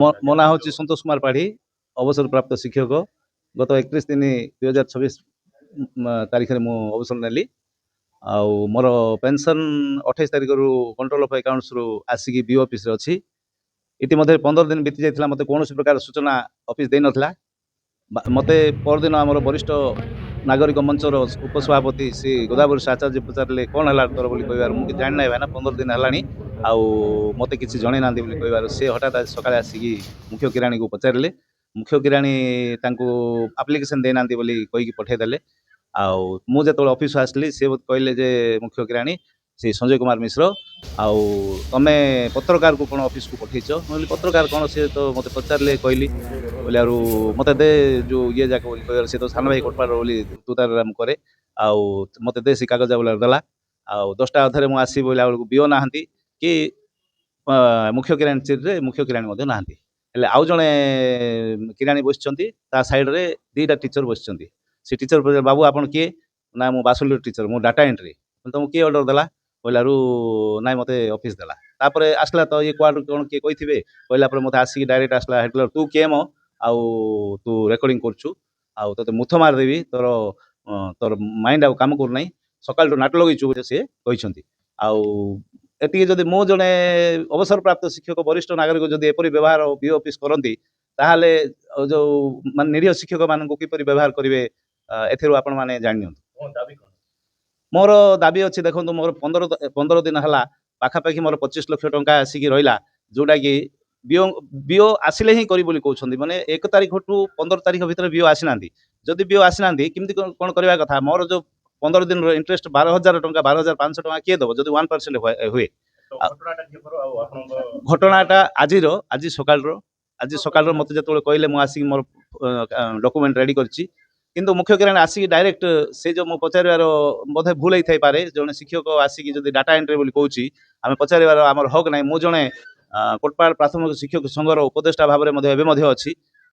ମୋ ନାଁ ହେଉଛି ସନ୍ତୋଷ କୁମାର ପାଢ଼ୀ, ଅବସରପ୍ରାପ୍ତ ଶିକ୍ଷକ। ଗତ 31/3/2026 ତାରିଖରେ ମୁଁ ଅବସର ନେଲି। ଆଉ ମୋର ପେନସନ୍ 28 ତାରିଖରୁ କଣ୍ଟ୍ରୋଲ ଅଫ୍ ଆକାଉଣ୍ଟସରୁ ଆସିକି ବିଓ ଅଫିସରେ ଅଛି। ଇତିମଧ୍ୟରେ 15 ଦିନ ବିତି ଯାଇଥିଲା, ମୋତେ କୌଣସି ପ୍ରକାର ସୂଚନା ଅଫିସ ଦେଇନଥିଲା। ମୋତେ ପରଦିନ ଆମର ବରିଷ୍ଠ ନାଗରିକ ମଞ୍ଚର ଉପସଭାପତି ଶ୍ରୀ ଗୋଦାବରୀ ଆଚାର୍ଯ୍ୟ ପଚାରିଲେ, କ'ଣ ହେଲା ତୋର ବୋଲି କହିବାରୁ ମୁଁ କିଛି ଜାଣିନାହିଁ ଭାଇନା, 15 ଦିନ ହେଲାଣି ଆଉ ମୋତେ କିଛି ଜଣେଇ ନାହାନ୍ତି ବୋଲି କହିବାରୁ ସେ ହଠାତ୍ ଆଜି ସକାଳେ ଆସିକି ମୁଖ୍ୟ କିରାଣୀକୁ ପଚାରିଲେ। ମୁଖ୍ୟ କିରାଣୀ ତାଙ୍କୁ ଆପ୍ଲିକେସନ୍ ଦେଇନାହାନ୍ତି ବୋଲି କହିକି ପଠାଇଦେଲେ। ଆଉ ମୁଁ ଯେତେବେଳେ ଅଫିସ ଆସିଲି ସେ କହିଲେ ଯେ ମୁଖ୍ୟ କିରାଣୀ ସେ ସଞ୍ଜୟ କୁମାର ମିଶ୍ର, ଆଉ ତମେ ପତ୍ରକାରକୁ କ'ଣ ଅଫିସକୁ ପଠେଇଛ? ମୁଁ କହିଲି ପତ୍ରକାର କ'ଣ, ସେ ତ ମୋତେ ପଚାରିଲେ କହିଲି ବୋଲେ ଆରୁ ମୋତେ ଦେ ଯେଉଁ ଇଏ ଯାକ ବୋଲି କହିବାର, ସେ ତ ସାନ ଭାଇ କୋଟପାର ବୋଲି ତୁ ତାର ମୁଁ କରେ, ଆଉ ମୋତେ ଦେ ସେ କାଗଜ ବୋଲେ ଦେଲା। ଆଉ 10ଟା ଅଧରେ ମୁଁ ଆସିବି ବୋଇଲା ବେଳକୁ ବିଓ ନାହାନ୍ତି କି ମୁଖ୍ୟ କିରାଣୀ ଚିରରେ ମୁଖ୍ୟ କିରାଣୀ ମଧ୍ୟ ନାହାନ୍ତି। ହେଲେ ଆଉ ଜଣେ କିରାଣୀ ବସିଛନ୍ତି, ତା ସାଇଡ଼ରେ 2ଟା ଟିଚର ବସିଛନ୍ତି। ସେ ଟିଚର ପଚାରିଲେ, ବାବୁ ଆପଣ କିଏ? ନା ମୁଁ ବାସୁଲୀର ଟିଚର, ମୁଁ ଡାଟା ଏଣ୍ଟ୍ରି। ତମକୁ କିଏ ଅର୍ଡ଼ର ଦେଲା? କହିଲାରୁ ନାଇଁ ମୋତେ ଅଫିସ ଦେଲା। ତାପରେ ଆସିଲା ତ ଇଏ କୁଆଡ଼ୁ କ'ଣ କିଏ କହିଥିବେ, କହିଲା ପରେ ମୋତେ ଆସିକି ଡାଇରେକ୍ଟ ଆସିଲା, ହେଟଲର ତୁ କିଏ ମ, ଆଉ ତୁ ରେକର୍ଡ଼ିଂ କରୁଛୁ, ଆଉ ତୋତେ ମୁଥ ମାରିଦେବି, ତୋର ମାଇଣ୍ଡ ଆଉ କାମ କରୁନାହିଁ, ସକାଳଠୁ ନାଟ ଲଗେଇଛୁ ବୋଲି ସିଏ କହିଛନ୍ତି। ଆଉ ଏତିକି ଯଦି ମୁଁ ଜଣେ ଅବସରପ୍ରାପ୍ତ ଶିକ୍ଷକ ବରିଷ୍ଠ ନାଗରିକ ଯଦି ଏପରି ବ୍ୟବହାର ବିଓ ଅଫିସ କରନ୍ତି, ତାହେଲେ ଯେଉଁ ମାନେ ନିରୀହ ଶିକ୍ଷକମାନଙ୍କୁ କିପରି ବ୍ୟବହାର କରିବେ, ଏଥିରୁ ଆପଣମାନେ ଜାଣିନିଅନ୍ତୁ। ମୋର ଦାବି ଅଛି, ଦେଖନ୍ତୁ ମୋର 15 ଦିନ ହେଲା ପାଖାପାଖି ମୋର 25 ଲକ୍ଷ ଟଙ୍କା ଆସିକି ରହିଲା, ଯେଉଁଟାକି ବିଓ ବିଓ ଆସିଲେ ହିଁ କରିବି ବୋଲି କହୁଛନ୍ତି। ମାନେ 1 ତାରିଖଠୁ 15 ତାରିଖ ଭିତରେ ବିଓ ଆସିନାହାନ୍ତି। ଯଦି ବିଓ ଆସିନାହାନ୍ତି କେମିତି କ'ଣ କରିବା କଥା? ମୋର ଯେଉଁ 15 ଦିନର ଇଣ୍ଟରେଷ୍ଟ 12,000 ଟଙ୍କା, 12,500 ଟଙ୍କା କିଏ ଦେବ ଯଦି 1% ହୁଏ? ଘଟଣାଟା ଆଜି ସକାଳର ମୋତେ ଯେତେବେଳେ କହିଲେ, ମୁଁ ଆସିକି ମୋର ଡକୁମେଣ୍ଟ ରେଡ଼ି କରିଛି। କିନ୍ତୁ ମୁଖ୍ୟ କିରାଣୀ ଆସିକି ଡାଇରେକ୍ଟ ସେ ଯେଉଁ ମୁଁ ପଚାରିବାର ବୋଧେ ଭୁଲ ହେଇଥାଇପାରେ, ଜଣେ ଶିକ୍ଷକ ଆସିକି ଯଦି ଡାଟା ଏଣ୍ଟ୍ରି ବୋଲି କହୁଛି, ଆମେ ପଚାରିବାର ଆମର ହକ୍ ନାହିଁ। ମୁଁ ଜଣେ କୋଟପାଡ଼ ପ୍ରାଥମିକ ଶିକ୍ଷକ ସଂଘର ଉପଦେଷ୍ଟା ଭାବରେ ମଧ୍ୟ ଏବେ ମଧ୍ୟ ଅଛି।